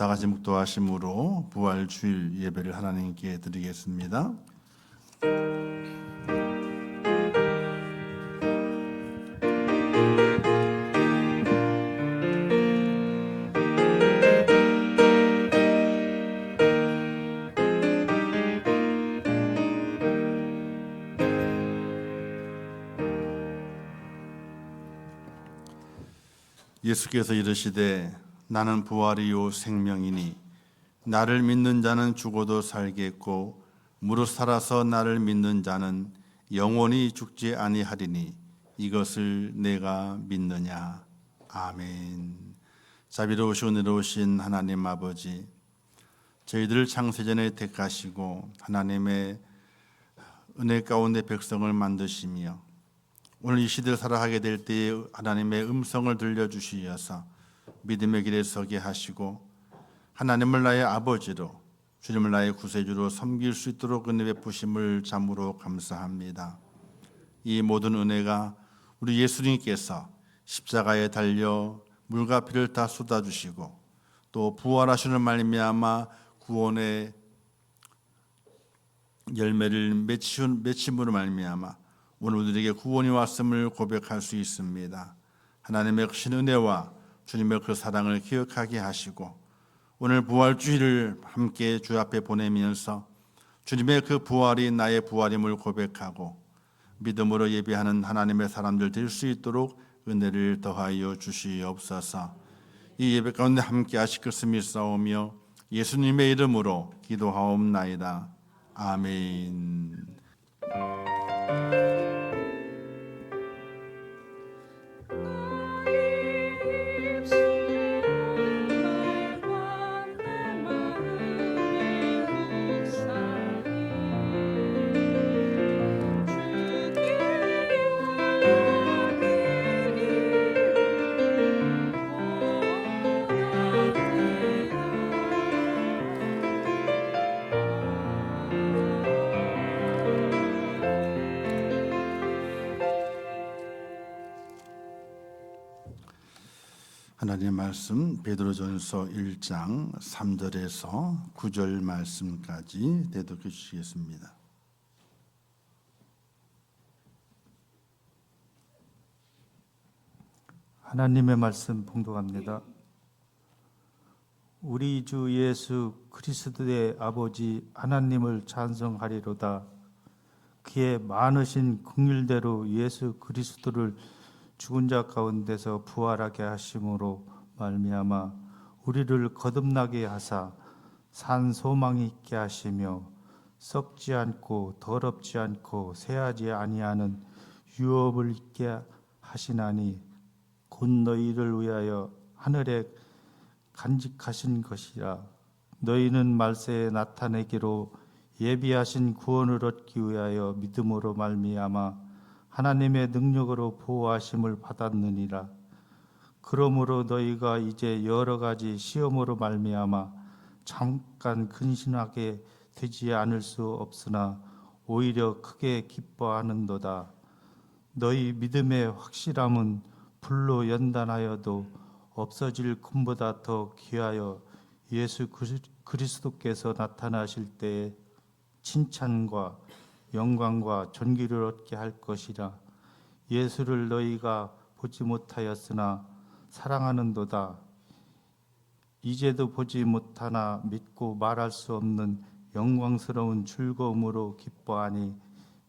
다 같이 묵도하심으로 부활주일 예배를 하나님께 드리겠습니다. 예수께서 이르시되 나는 부활이요 생명이니 나를 믿는 자는 죽어도 살겠고 무릇 살아서 나를 믿는 자는 영원히 죽지 아니하리니 이것을 내가 믿느냐. 아멘. 자비로우시고 은혜로우신 하나님 아버지, 저희들을 창세전에 택하시고 하나님의 은혜 가운데 백성을 만드시며 오늘 이 시대를 살아가게 될 때에 하나님의 음성을 들려주시어서 믿음의 길에 서게 하시고 하나님을 나의 아버지로 주님을 나의 구세주로 섬길 수 있도록 은혜 베푸심을 참으로 감사합니다. 이 모든 은혜가 우리 예수님께서 십자가에 달려 물과 피를 다 쏟아주시고 또 부활하시는 말미암아 구원의 열매를 맺힘으로 말미암아 오늘 우리에게 구원이 왔음을 고백할 수 있습니다. 하나님의 크신 은혜와 주님의 그 사랑을 기억하게 하시고 오늘 부활주일을 함께 주 앞에 보내면서 주님의 그 부활이 나의 부활임을 고백하고 믿음으로 예배하는 하나님의 사람들 될 수 있도록 은혜를 더하여 주시옵소서. 이 예배 가운데 함께 하실 것을 믿사오며 예수님의 이름으로 기도하옵나이다. 아멘. 하나님의 말씀 베드로전서 1장 3절에서 9절 말씀까지 대독해 주시겠습니다. 하나님의 말씀 봉독합니다. 우리 주 예수 그리스도의 아버지 하나님을 찬송하리로다. 그의 많으신 긍휼대로 예수 그리스도를 죽은 자 가운데서 부활하게 하심으로 말미암아 우리를 거듭나게 하사 산 소망이 있게 하시며 썩지 않고 더럽지 않고 쇠하지 아니하는 유업을 있게 하시나니 곧 너희를 위하여 하늘에 간직하신 것이라. 너희는 말세에 나타내기로 예비하신 구원을 얻기 위하여 믿음으로 말미암아 하나님의 능력으로 보호하심을 받았느니라. 그러므로 너희가 이제 여러 가지 시험으로 말미암아 잠깐 근심하게 되지 않을 수 없으나 오히려 크게 기뻐하는도다. 너희 믿음의 확실함은 불로 연단하여도 없어질 금보다 더 귀하여 예수 그리스도께서 나타나실 때에 칭찬과 영광과 존귀를 얻게 할 것이라. 예수를 너희가 보지 못하였으나 사랑하는도다. 이제도 보지 못하나 믿고 말할 수 없는 영광스러운 즐거움으로 기뻐하니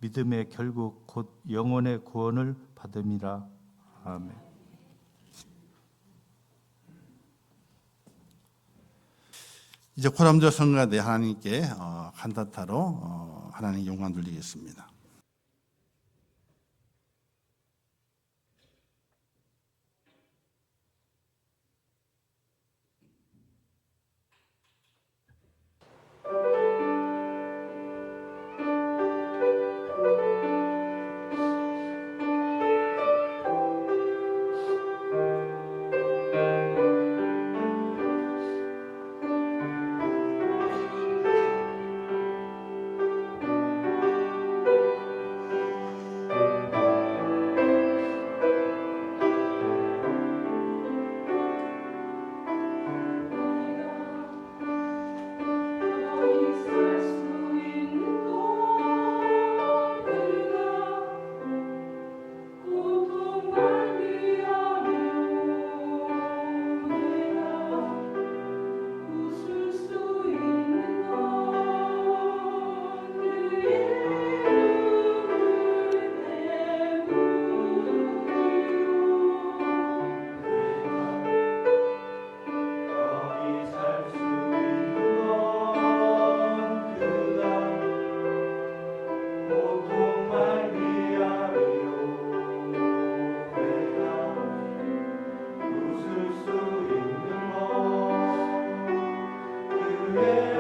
믿음의 결국 곧 영혼의 구원을 받음이라. 아멘. 이제 코람저 성가대 하나님께 칸타타로 하나님 영광 돌리겠습니다. 주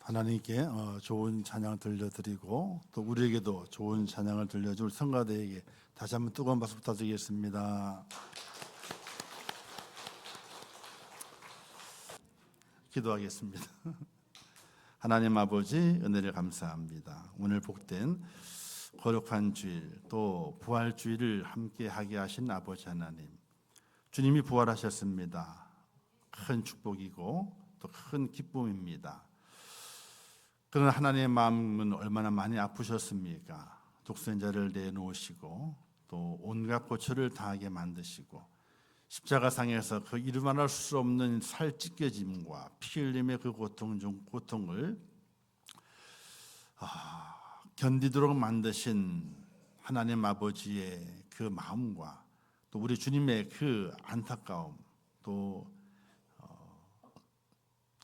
하나님께 좋은 찬양 들려드리고 또 우리에게도 좋은 찬양을 들려줄 성가대에게 다시 한번 뜨거운 박수 부탁드리겠습니다. 기도하겠습니다. 하나님 아버지 은혜를 감사합니다. 오늘 복된 거룩한 주일 또 부활주일을 함께 하게 하신 아버지 하나님, 주님이 부활하셨습니다. 큰 축복이고 또 큰 기쁨입니다. 그러나 하나님의 마음은 얼마나 많이 아프셨습니까? 독생자를 내놓으시고 또 온갖 고초를 당하게 만드시고 십자가상에서 그 이루말할 수 없는 살 찢겨짐과 피 흘림의 그 고통을 견디도록 만드신 하나님 아버지의 그 마음과 또 우리 주님의 그 안타까움 또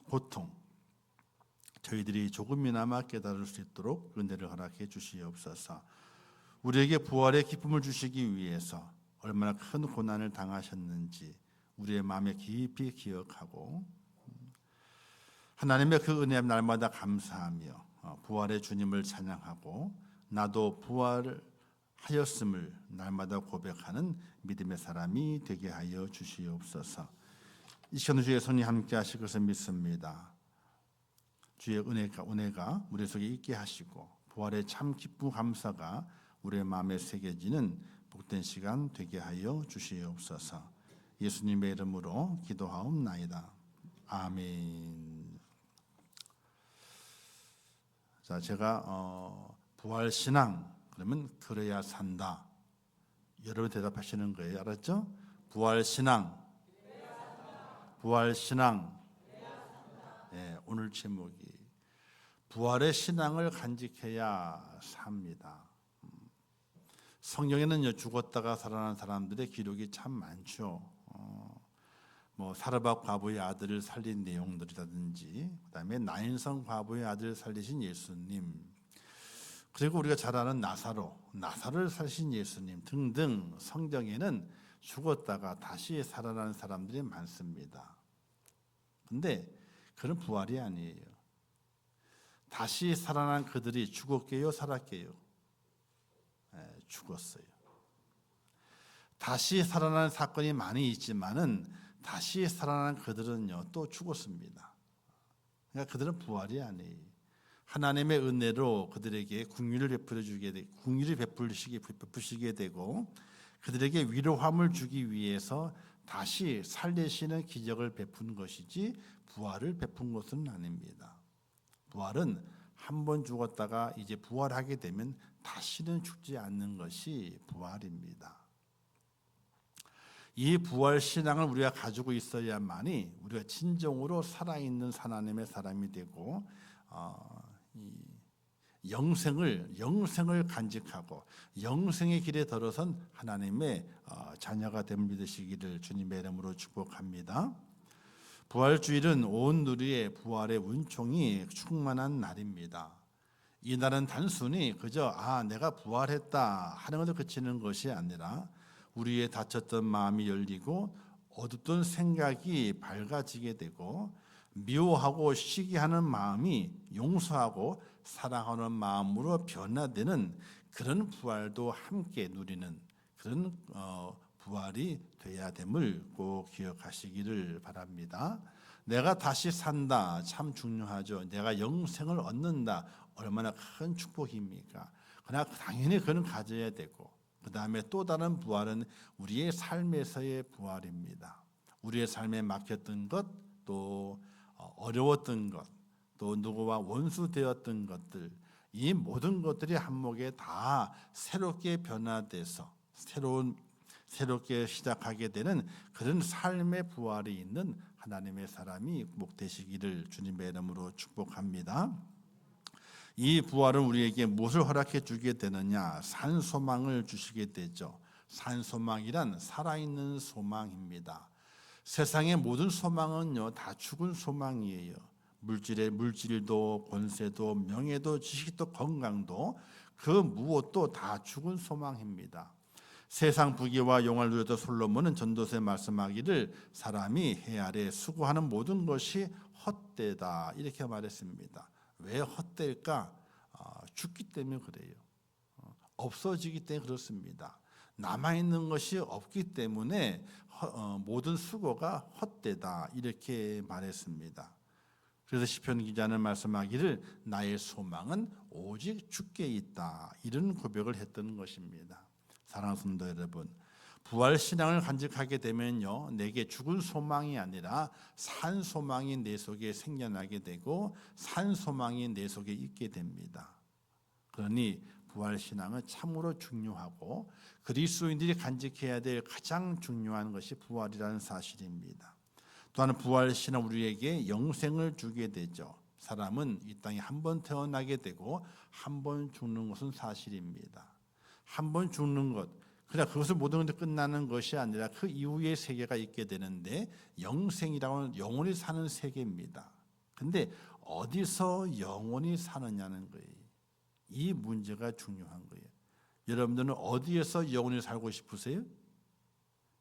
고통, 저희들이 조금이나마 깨달을 수 있도록 은혜를 허락해 주시옵소서. 우리에게 부활의 기쁨을 주시기 위해서 얼마나 큰 고난을 당하셨는지 우리의 마음에 깊이 기억하고 하나님의 그 은혜 날마다 감사하며 부활의 주님을 찬양하고 나도 부활하였음을 날마다 고백하는 믿음의 사람이 되게 하여 주시옵소서. 이 시간 주의 손이 함께 하실 것을 믿습니다. 주의 은혜가 우리 속에 있게 하시고 부활의 참 기쁨 감사가 우리의 마음에 새겨지는 복된 시간 되게 하여 주시옵소서. 예수님의 이름으로 기도하옵나이다. 아멘. 자, 제가 부활 신앙 그러면 그래야 산다. 여러분 대답하시는 거예요. 알았죠? 부활 신앙. 부활 신앙. 네, 오늘 제목이 부활의 신앙을 간직해야 삽니다. 성경에는요, 죽었다가 살아난 사람들의 기록이 참 많죠. 사르밧 과부의 아들을 살린 내용들이라든지, 그다음에 나인성 과부의 아들을 살리신 예수님, 그리고 우리가 잘 아는 나사로를 살신 예수님 등등 성경에는 죽었다가 다시 살아난 사람들이 많습니다. 근데 그런 부활이 아니에요. 다시 살아난 그들이 죽었게요, 살았게요? 죽었어요. 다시 살아난 사건이 많이 있지만은 다시 살아난 그들은요 또 죽었습니다. 그러니까 그들은 부활이 아니에요. 하나님의 은혜로 그들에게 긍휼을 베푸시게 되고 그들에게 위로함을 주기 위해서 다시 살리시는 기적을 베푼 것이지 부활을 베푼 것은 아닙니다. 부활은 한 번 죽었다가 이제 부활하게 되면 다시는 죽지 않는 것이 부활입니다. 이 부활 신앙을 우리가 가지고 있어야만이 우리가 진정으로 살아있는 하나님의 사람이 되고 영생을 간직하고 영생의 길에 들어선 하나님의 자녀가 됨을 믿으시기를 주님의 이름으로 축복합니다. 부활주일은 온 누리의 부활의 은총이 충만한 날입니다. 이 날은 단순히 그저 내가 부활했다 하는 것에 그치는 것이 아니라 우리의 닫혔던 마음이 열리고 어둡던 생각이 밝아지게 되고 미워하고 시기하는 마음이 용서하고 사랑하는 마음으로 변화되는 그런 부활도 함께 누리는 그런 부활이 돼야 됨을 꼭 기억하시기를 바랍니다. 내가 다시 산다 참 중요하죠. 내가 영생을 얻는다 얼마나 큰 축복입니까? 그러나 당연히 그는 가져야 되고 그 다음에 또 다른 부활은 우리의 삶에서의 부활입니다. 우리의 삶에 막혔던 것, 또 어려웠던 것, 또 누구와 원수되었던 것들, 이 모든 것들이 한몫에 다 새롭게 변화돼서 새롭게 시작하게 되는 그런 삶의 부활이 있는 하나님의 사람이 꼭 되시기를 주님의 이름으로 축복합니다. 이 부활은 우리에게 무엇을 허락해 주게 되느냐? 산 소망을 주시게 되죠. 산 소망이란 살아있는 소망입니다. 세상의 모든 소망은요 다 죽은 소망이에요. 물질도 권세도 명예도 지식도 건강도 그 무엇도 다 죽은 소망입니다. 세상 부귀와 영화를 누렸던 솔로몬은 전도서에 말씀하기를 사람이 해 아래 수고하는 모든 것이 헛되다 이렇게 말했습니다. 왜 헛될까? 죽기 때문에 그래요. 없어지기 때문에 그렇습니다. 남아있는 것이 없기 때문에 모든 수고가 헛되다 이렇게 말했습니다. 그래서 시편 기자는 말씀하기를 나의 소망은 오직 주께 있다 이런 고백을 했던 것입니다. 사랑하는 성도 여러분, 부활 신앙을 간직하게 되면요 내게 죽은 소망이 아니라 산 소망이 내 속에 생겨나게 되고 산 소망이 내 속에 있게 됩니다. 그러니 부활 신앙은 참으로 중요하고 그리스도인들이 간직해야 될 가장 중요한 것이 부활이라는 사실입니다. 또한 부활 신앙은 우리에게 영생을 주게 되죠. 사람은 이 땅에 한 번 태어나게 되고 한 번 죽는 것은 사실입니다. 한 번 죽는 것, 그러나 그것을 모든 것이 끝나는 것이 아니라 그 이후의 세계가 있게 되는데 영생이라고 하는 영원히 사는 세계입니다. 근데 어디서 영원히 사느냐는 거예요. 이 문제가 중요한 거예요. 여러분들은 어디에서 영원히 살고 싶으세요?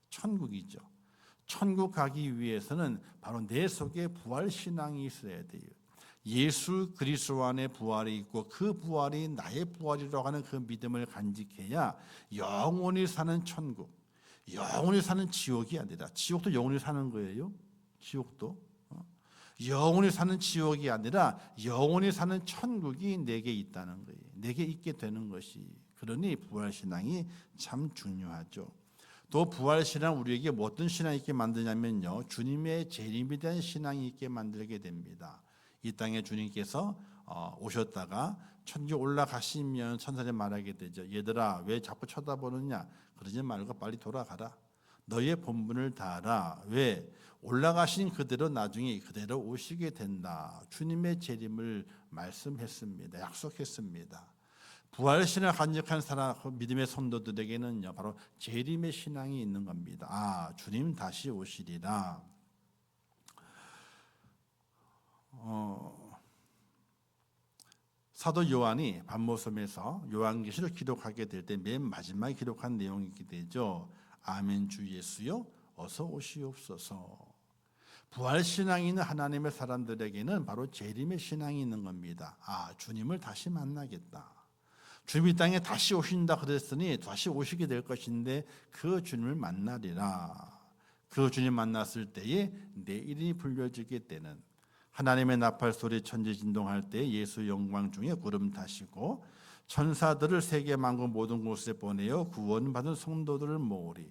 천국이죠. 천국 가기 위해서는 바로 내 속에 부활 신앙이 있어야 돼요. 예수 그리스도 안에 부활이 있고 그 부활이 나의 부활이라고 하는 그 믿음을 간직해야 영원히 사는 천국, 영원히 사는 지옥이 아니라, 지옥도 영원히 사는 거예요. 지옥도 영원히 사는 지옥이 아니라 영원히 사는 천국이 내게 있다는 거예요. 내게 있게 되는 것이. 그러니 부활신앙이 참 중요하죠. 또 부활신앙 우리에게 어떤 신앙이 있게 만드냐면요 주님의 재림에 대한 신앙이 있게 만들게 됩니다. 이 땅에 주님께서 오셨다가 천국에 올라가시면 천사들이 말하게 되죠. 얘들아 왜 자꾸 쳐다보느냐? 그러지 말고 빨리 돌아가라. 너의 본분을 다하라. 왜? 올라가신 그대로 나중에 그대로 오시게 된다. 주님의 재림을 말씀했습니다. 약속했습니다. 부활신을 간직한 사람, 믿음의 성도들에게는요, 바로 재림의 신앙이 있는 겁니다. 아, 주님 다시 오시리라. 사도 요한이 반모섬에서 요한계시를 기록하게 될 때 맨 마지막에 기록한 내용이 이렇게 되죠. 아멘 주 예수여 어서 오시옵소서. 부활신앙이 있는 하나님의 사람들에게는 바로 재림의 신앙이 있는 겁니다. 아, 주님을 다시 만나겠다. 주님이 땅에 다시 오신다 그랬으니 다시 오시게 될 것인데 그 주님을 만나리라. 그 주님 만났을 때에 내 이름이 불려지게 되는, 하나님의 나팔 소리 천지진동할 때 예수 영광 중에 구름 타시고 천사들을 세계 만국 모든 곳에 보내어 구원받은 성도들을 모으리.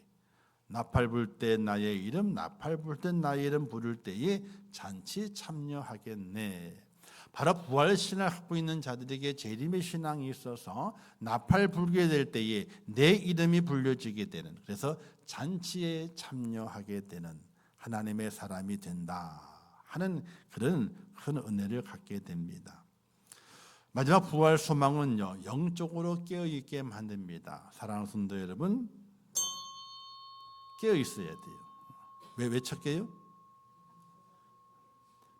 나팔 불 때 나의 이름, 나팔 불 때 나의 이름 부를 때에 잔치 참여하겠네. 바로 부활신을 갖고 있는 자들에게 재림의 신앙이 있어서 나팔 불게 될 때에 내 이름이 불려지게 되는, 그래서 잔치에 참여하게 되는 하나님의 사람이 된다 하는 그런 큰 은혜를 갖게 됩니다. 마지막 부활 소망은요, 영적으로 깨어있게 만듭니다. 사랑하는 성도 여러분, 깨어있어야 돼요. 왜 쳤게요?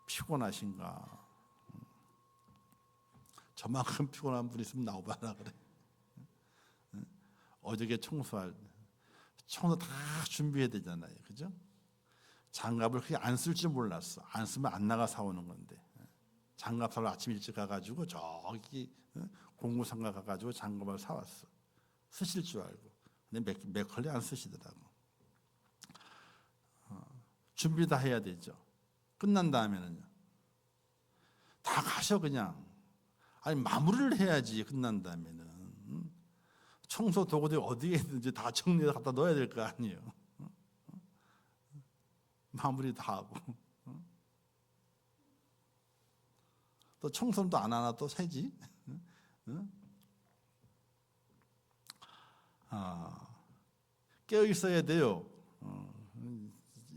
피곤하신가? 저만큼 피곤한 분 있으면 나오봐라 그래. 어저께 청소 다 준비해야 되잖아요, 그죠? 장갑을 그렇게 안 쓸 줄 몰랐어. 안 쓰면 안 나가 사오는 건데. 장갑 사러 아침 일찍 가가지고 저기 공구상가 가가지고 장갑을 사왔어. 쓰실 줄 알고. 근데 맥컬리 안 쓰시더라고. 준비 다 해야 되죠. 끝난 다음에는요, 다 가셔 그냥. 아니 마무리를 해야지. 끝난 다음에는 청소 도구들 어디에 있는지 다 정리해서 갖다 넣어야 될 거 아니에요. 마무리 다 하고 또 청소는 또 안 하나 또 새지. 깨어 있어야 돼요.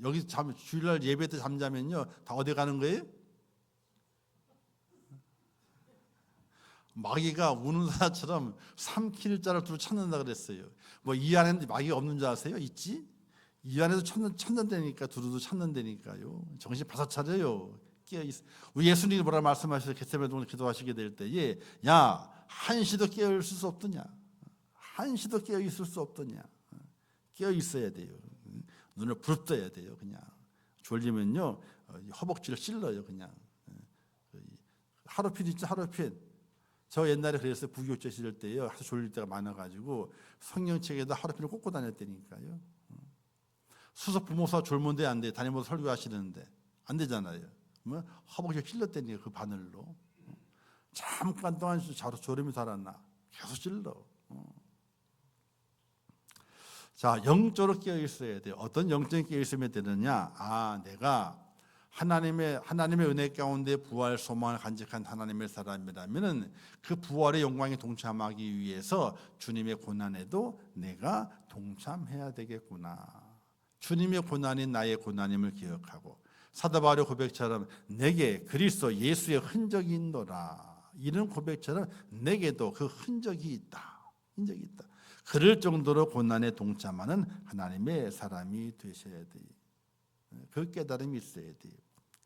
여기 주일날 예배 때 잠자면요 다 어디 가는 거예요? 마귀가 우는 사자처럼 삼킬 자를 두루 찾는다 그랬어요. 뭐 이 안에 마귀가 없는 줄 아세요? 있지? 이 안에서 찾는다니까, 두루두 찾는다니까요. 정신 바싹 차려요. 깨어있어. 우리 예수님이 뭐라 말씀하셔서 겟세마네 동굴에서 기도하시게 될 때에, 야, 한시도 깨어있을 수 없더냐? 한시도 깨어있을 수 없더냐? 깨어있어야 돼요. 눈을 부릅떠야 돼요. 그냥 졸리면요 허벅지를 찔러요. 그냥 하루핀 있죠, 하루핀. 저 옛날에 그랬어요. 부교육자 시절 때요, 하도 졸릴 때가 많아가지고 성경책에다 하루핀을 꽂고 다녔다니까요. 수석 부모사 졸면데 안 돼. 담임모사 설교하시는데 안 되잖아요. 뭐 허벅지를 찔렀다니까, 그 바늘로. 잠깐 동안 졸음이 달았나 계속 찔러. 자, 영적으로 깨어 있어야 돼요. 어떤 영적인 깨어 있으면 되느냐? 아, 내가 하나님의 은혜 가운데 부활 소망을 간직한 하나님의 사람이라면은 그 부활의 영광에 동참하기 위해서 주님의 고난에도 내가 동참해야 되겠구나. 주님의 고난이 나의 고난임을 기억하고, 사도 바울의 고백처럼 내게 그리스도 예수의 흔적이 있노라, 이런 고백처럼 내게도 그 흔적이 있다. 흔적이 있다. 그럴 정도로 고난에 동참하는 하나님의 사람이 되셔야 돼요. 그 깨달음이 있어야 돼요.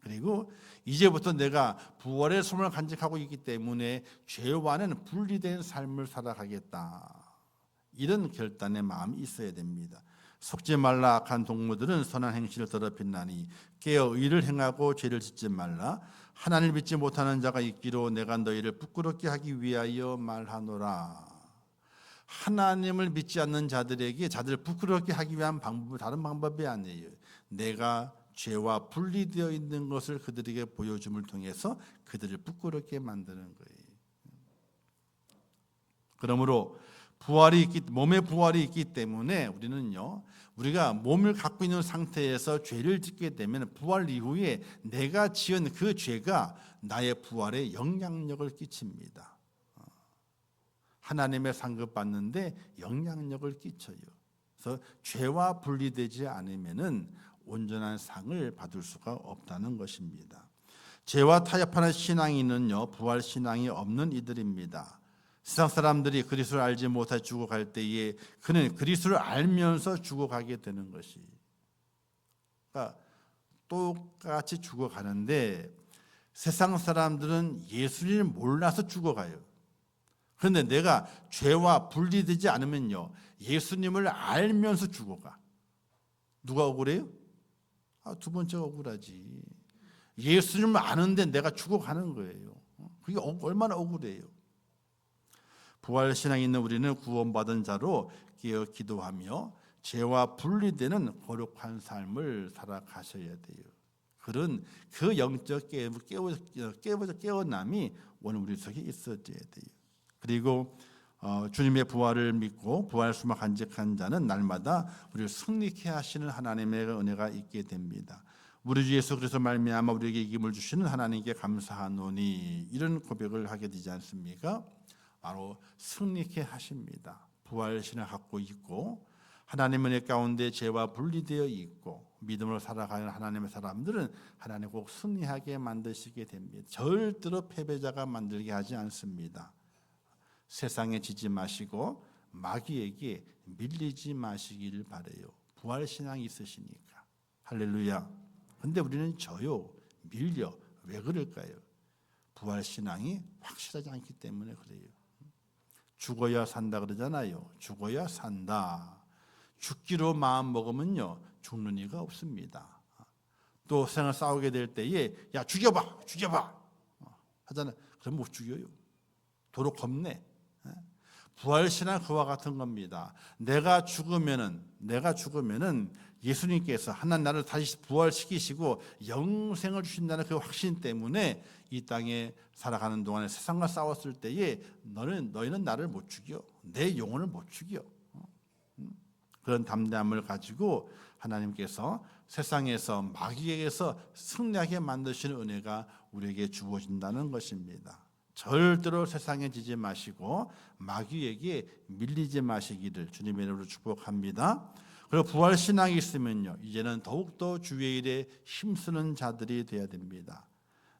그리고 이제부터 내가 부활의 소망을 간직하고 있기 때문에 죄와는 분리된 삶을 살아가겠다, 이런 결단의 마음이 있어야 됩니다. 속지 말라. 악한 동무들은 선한 행실을 더럽힌나니 깨어 의를 행하고 죄를 짓지 말라. 하나님을 믿지 못하는 자가 있기로 내가 너희를 부끄럽게 하기 위하여 말하노라. 하나님을 믿지 않는 자들에게 자들을 부끄럽게 하기 위한 방법은 다른 방법이 아니에요. 내가 죄와 분리되어 있는 것을 그들에게 보여줌을 통해서 그들을 부끄럽게 만드는 거예요. 그러므로 몸의 부활이 있기 때문에 우리가 몸을 갖고 있는 상태에서 죄를 짓게 되면 부활 이후에 내가 지은 그 죄가 나의 부활에 영향력을 끼칩니다. 하나님의 상급 받는데 영향력을 끼쳐요. 그래서 죄와 분리되지 않으면은 온전한 상을 받을 수가 없다는 것입니다. 죄와 타협하는 신앙이 있는요, 부활 신앙이 없는 이들입니다. 세상 사람들이 그리스도를 알지 못해 죽어갈 때에 그는 그리스도를 알면서 죽어가게 되는 것이, 그러니까 똑같이 죽어가는데 세상 사람들은 예수님을 몰라서 죽어가요. 그런데 내가 죄와 분리되지 않으면요, 예수님을 알면서 죽어가. 누가 억울해요? 두 번째가 억울하지. 예수님을 아는데 내가 죽어가는 거예요. 그게 얼마나 억울해요. 부활신앙이 있는 우리는 구원받은 자로 깨어 기도하며 죄와 분리되는 거룩한 삶을 살아가셔야 돼요. 그런 그 영적 깨어남이 오늘 우리 속에 있어야 돼요. 그리고 주님의 부활을 믿고 부활 수만 간직한 자는 날마다 우리를 승리케 하시는 하나님의 은혜가 있게 됩니다. 우리 주 예수 그리스도 말미암아 우리에게 이김을 주시는 하나님께 감사하노니, 이런 고백을 하게 되지 않습니까? 바로 승리케 하십니다. 부활 신을 갖고 있고 하나님의 은혜 가운데 죄와 분리되어 있고 믿음으로 살아가는 하나님의 사람들은 하나님 꼭 승리하게 만드시게 됩니다. 절대로 패배자가 만들게 하지 않습니다. 세상에 지지 마시고 마귀에게 밀리지 마시기를 바라요. 부활 신앙이 있으시니까. 할렐루야. 근데 우리는 져요. 밀려. 왜 그럴까요? 부활 신앙이 확실하지 않기 때문에 그래요. 죽어야 산다 그러잖아요. 죽어야 산다. 죽기로 마음 먹으면요, 죽는 이가 없습니다. 또 세상을 싸우게 될 때에 야 죽여봐 하잖아요. 그럼 못 죽여요. 도로 겁내. 부활신앙 그와 같은 겁니다. 내가 죽으면은 예수님께서 하나님 나를 다시 부활시키시고 영생을 주신다는 그 확신 때문에 이 땅에 살아가는 동안에 세상과 싸웠을 때에 너희는 나를 못 죽여. 내 영혼을 못 죽여. 그런 담대함을 가지고 하나님께서 세상에서 마귀에게서 승리하게 만드시는 은혜가 우리에게 주어진다는 것입니다. 절대로 세상에 지지 마시고 마귀에게 밀리지 마시기를 주님의 이름으로 축복합니다. 그리고 부활 신앙이 있으면요, 이제는 더욱더 주의 일에 힘쓰는 자들이 되어야 됩니다.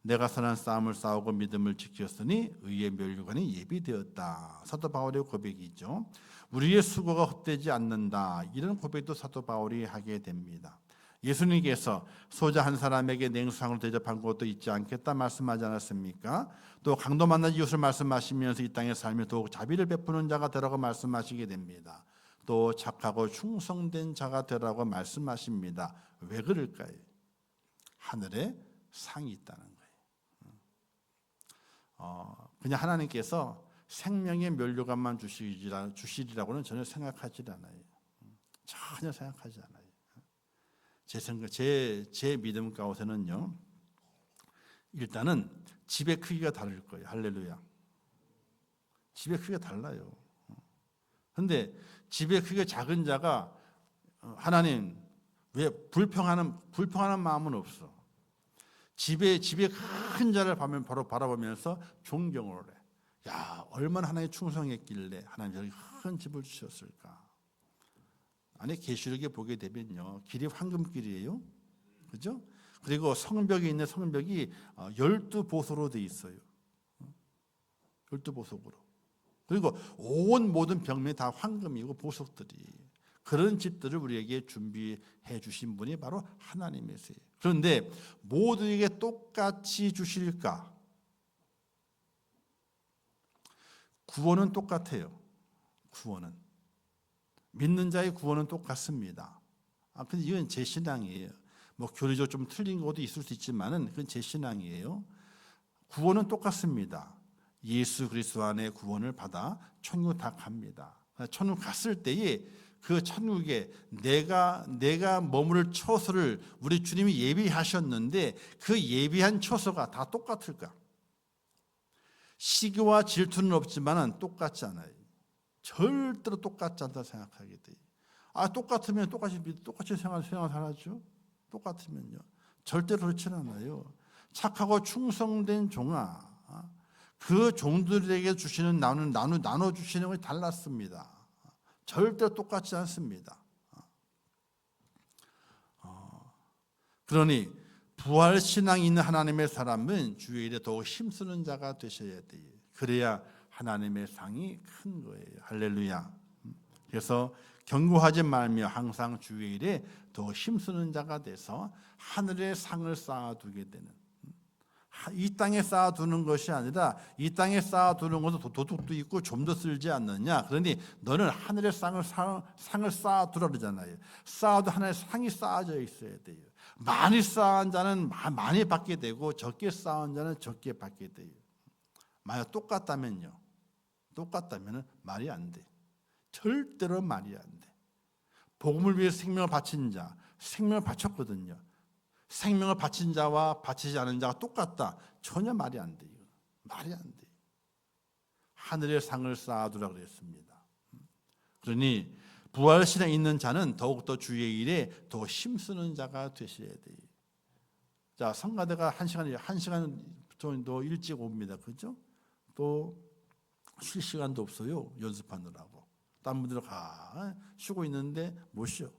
내가 선한 싸움을 싸우고 믿음을 지켰으니 의의 멸류관이 예비되었다. 사도 바울의 고백이죠. 우리의 수고가 헛되지 않는다. 이런 고백도 사도 바울이 하게 됩니다. 예수님께서 소자 한 사람에게 냉수상을 대접한 것도 잊지 않겠다 말씀하지 않았습니까? 또 강도 만난 이웃을 말씀하시면서 이 땅에 살며 더욱 자비를 베푸는 자가 되라고 말씀하시게 됩니다. 또 착하고 충성된 자가 되라고 말씀하십니다. 왜 그럴까요? 하늘에 상이 있다는 거예요. 그냥 하나님께서 생명의 면류관만 주시리라고는 전혀 생각하지 않아요. 전혀 생각하지 않아요. 제 믿음 가운데는요, 일단은 집의 크기가 다를 거예요. 할렐루야. 집의 크기가 달라요. 그런데 집의 크기가 작은 자가 하나님 왜 불평하는 마음은 없어. 집에 큰 자를 바로 바라보면서 존경을 해. 야, 얼마나 하나님에 충성했길래 하나님 저렇게 큰 집을 주셨을까. 안에 계시록에 보게 되면요, 길이 황금길이에요. 그죠? 그리고 성벽에 있는 성벽이 12보소로 되어 있어요. 12보석으로. 그리고 온 모든 벽면이 다 황금이고 보석들이. 그런 집들을 우리에게 준비해 주신 분이 바로 하나님이세요. 그런데 모두에게 똑같이 주실까? 구원은 똑같아요. 구원은. 믿는 자의 구원은 똑같습니다. 근데 이건 제 신앙이에요. 뭐 교리적으로 좀 틀린 것도 있을 수 있지만은 그건 제 신앙이에요. 구원은 똑같습니다. 예수 그리스도 안에 구원을 받아 천국 다 갑니다. 천국 갔을 때에 그 천국에 내가 머무를 처소를 우리 주님이 예비하셨는데 그 예비한 처소가 다 똑같을까? 시기와 질투는 없지만은 똑같지 않아요. 절대로 똑같지 않다 생각하게 돼요. 똑같으면 똑같이 생활 살았죠. 똑같으면요. 절대로 그렇지는 않아요. 착하고 충성된 종아, 그 종들에게 주시는 나눠 주시는 것이 달랐습니다. 절대로 똑같지 않습니다. 그러니 부활 신앙이 있는 하나님의 사람은 주의 일에 더욱 힘쓰는 자가 되셔야 돼요. 그래야 하나님의 상이 큰 거예요. 할렐루야. 그래서 경고하지 말며 항상 주의 일에 더 힘쓰는 자가 돼서 하늘의 상을 쌓아두게 되는, 이 땅에 쌓아두는 것이 아니라 이 땅에 쌓아두는 것은 도둑도 있고 좀 더 쓸지 않느냐. 그러니 너는 하늘의 상을 쌓아두라 그러잖아요. 쌓아도 하나의 상이 쌓아져 있어야 돼요. 많이 쌓은 자는 많이 받게 되고 적게 쌓은 자는 적게 받게 돼요. 만약 똑같다면은 말이 안 돼. 절대로 말이 안 돼. 복음을 위해 생명을 바친 자, 생명을 바쳤거든요. 생명을 바친 자와 바치지 않은 자가 똑같다. 전혀 말이 안 돼요. 말이 안 돼요. 하늘의 상을 쌓아두라 그랬습니다. 그러니 부활신에 있는 자는 더욱더 주의 일에 더 힘쓰는 자가 되셔야 돼요. 자, 성가대가 한 시간 정도 일찍 옵니다. 그죠? 또 쉴 시간도 없어요. 연습하느라고. 딴 분들 쉬고 있는데 못 쉬어.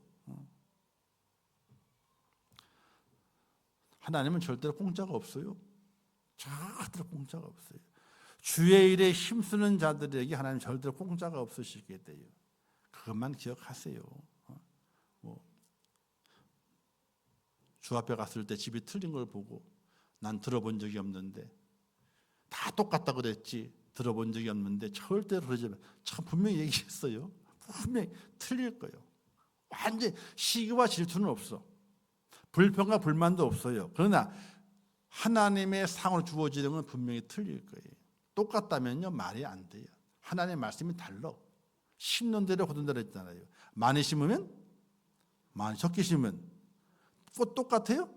하나님은 절대로 공짜가 없어요. 절대로 공짜가 없어요. 주의 일에 힘쓰는 자들에게 하나님 절대로 공짜가 없으시게 돼요. 그것만 기억하세요. 주 앞에 갔을 때 집이 틀린 걸 보고 난 들어본 적이 없는데 다 똑같다 그랬지 들어본 적이 없는데 절대로 그러지 마. 참 분명히 얘기했어요. 분명히 틀릴 거예요. 완전 시기와 질투는 없어. 불평과 불만도 없어요. 그러나 하나님의 상으로 주어지는 건 분명히 틀릴 거예요. 똑같다면요 말이 안 돼요. 하나님의 말씀이 달라. 심는 대로 거둔 대로 했잖아요. 많이 심으면 많이, 적게 심으면 꼭 똑같아요?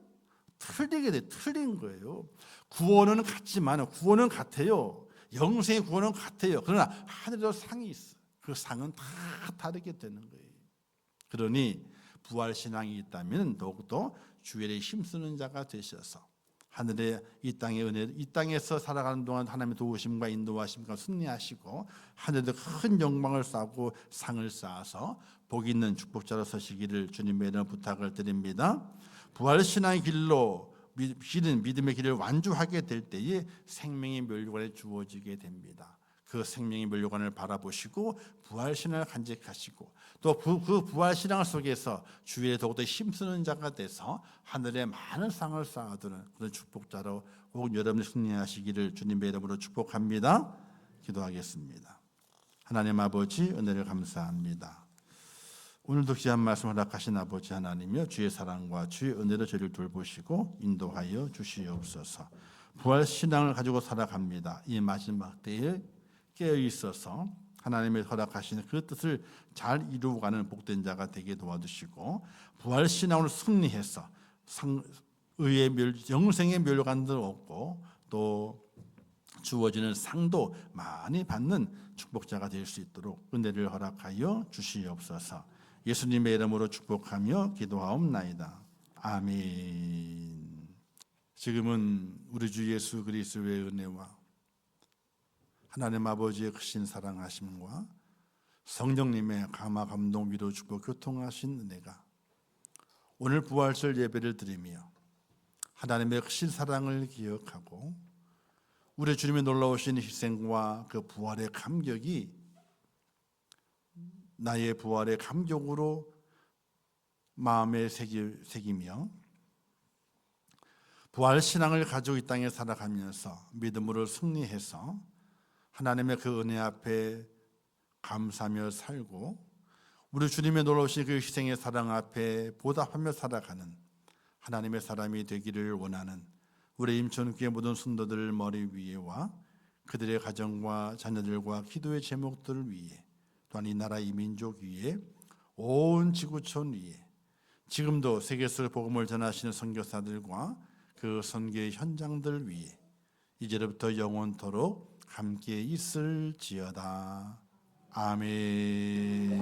틀리게 돼. 틀린 거예요. 구원은 같지만 구원은 같아요. 영생의 구원은 같아요. 그러나 하늘에도 상이 있어. 그 상은 다 다르게 되는 거예요. 그러니 부활신앙이 있다면 더욱더 주의 일에 힘쓰는 자가 되셔서 하늘의 이 땅의 은혜, 이 땅에서 살아가는 동안 하나님의 도우심과 인도하심과 승리하시고 하늘에도 큰 영광을 쌓고 상을 쌓아서 복 있는 축복자로 서시기를 주님의 이름으로 부탁을 드립니다. 부활신앙의 길로 믿음의 길을 완주하게 될 때에 생명의 면류관이 주어지게 됩니다. 그 생명의 면류관을 바라보시고 부활신앙을 간직하시고 또 그 부활신앙 속에서 주위에 더욱더 힘쓰는 자가 돼서 하늘에 많은 상을 쌓아두는 그런 축복자로 꼭 여러분이 승리하시기를 주님의 이름으로 축복합니다. 기도하겠습니다. 하나님 아버지 은혜를 감사합니다. 오늘도 귀한 말씀 허락하신 아버지 하나님이여 주의 사랑과 주의 은혜로 저희를 돌보시고 인도하여 주시옵소서. 부활신앙을 가지고 살아갑니다. 이 마지막 때에 깨어 있어서 하나님의 허락하시는 그 뜻을 잘 이루어가는 복된 자가 되게 도와주시고 부활신앙으로 승리해서 영생의 멸관도 얻고 또 주어지는 상도 많이 받는 축복자가 될 수 있도록 은혜를 허락하여 주시옵소서. 예수님의 이름으로 축복하며 기도하옵나이다. 아멘. 지금은 우리 주 예수 그리스도의 은혜와 하나님 아버지의 크신 사랑하심과 성령님의 감화 감동 위로 주고 교통하신 은혜가 오늘 부활절 예배를 드리며 하나님의 크신 사랑을 기억하고 우리 주님의 놀라우신 희생과 그 부활의 감격이 나의 부활의 감격으로 마음에 새기며 부활 신앙을 가지고 이 땅에 살아가면서 믿음으로 승리해서 하나님의 그 은혜 앞에 감사하며 살고 우리 주님의 놀라우신 그 희생의 사랑 앞에 보답하며 살아가는 하나님의 사람이 되기를 원하는 우리 임천교회 모든 성도들 머리 위에와 그들의 가정과 자녀들과 기도의 제목들을 위해 또한 이 나라 이 민족 위에 온 지구촌 위에 지금도 세계에서 복음을 전하시는 선교사들과 그 선교의 현장들 위에 이제부터 영원토록 함께 있을지어다. 아멘.